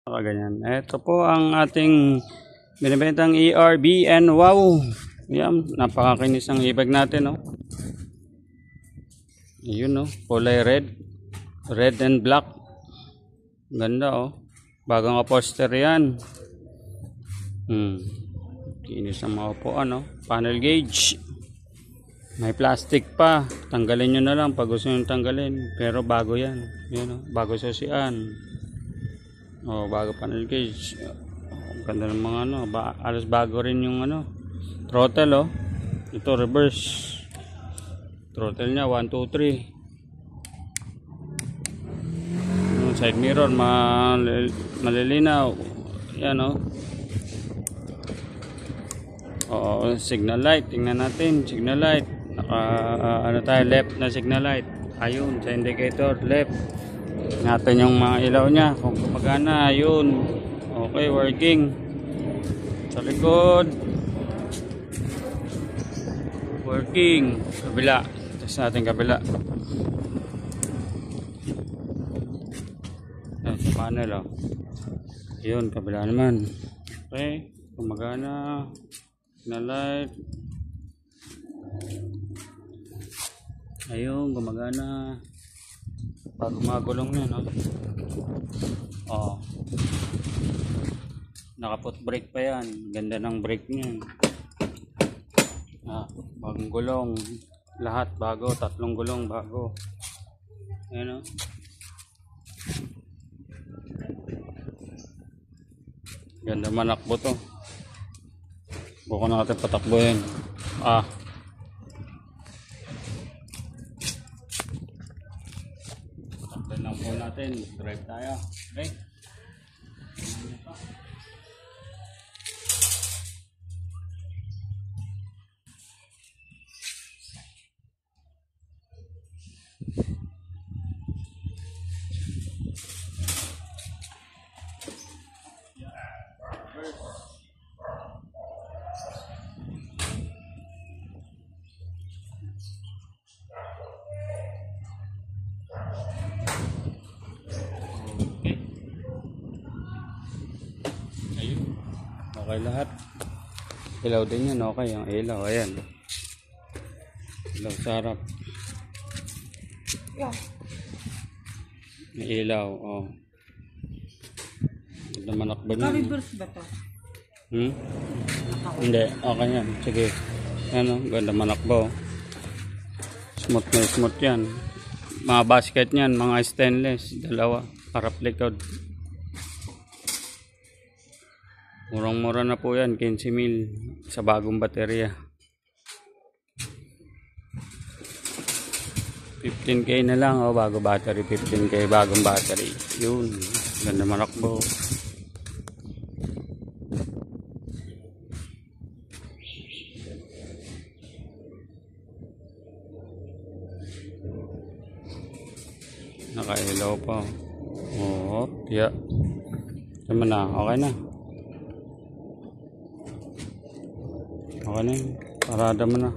Ganyan. Ito po ang ating binibentang ERB and wow. Yan, napakakinis ang ibag natin, no. Ayun, no, kulay red and black. Ganda, oh. Bagong upholster yan. Kinis ang mga upuan, no. Panel gauge. May plastic pa. Tanggalin nyo na lang pag gusto nyo tanggalin. Pero bago yan. Yan, no. Bago susian. Oh, bago panel gauge. Ganda ng mga ano, alas bago rin yung ano, throttle, oh. Ito reverse. Throttle niya 1, 2, 3. Side mirror malilinaw. Yan, oh. Oo, signal light. Tingnan natin, signal light. Ano tayo, left na signal light. Ayun, sa indicator, left. Natin yung mga ilaw niya kung gumagana. Ayun, okay, working. Sa likod working. Kabila, test natin kabila. Ayan, sa panel, oh. Ayun, kabila naman. Okay, gumagana. Signal light. Ayun, gumagana. Pag gumagulong yan, no? Oh. Nakaput brake pa yan. Ganda ng brake niya. Bagong gulong. Lahat bago. 3 gulong bago. Ayan, no? Ganda manakbo to. Buko natin patakbuhin. Lang po natin, drive tayo. Okay? Okay lahat. Ilaw din yan, okay. Ang ilaw, ayan. Ilaw sa harap. May ilaw, oh. Ganda manakbo niya. Reverse ba to? Hindi, okay yan. Sige. Ano, ganda manakbo. Smooth na smooth yan. Mga basket yan, mga stainless. Dalawa, harap likod. Murang-mura na po yan, 15,000 sa bagong baterya. 15K na lang, oh, bago battery. 15K bagong battery. Yun, ganda manakbo. Nakailaw pa. Oh, yeah. Tama na, okay na. Okay na yun. Parada mo na.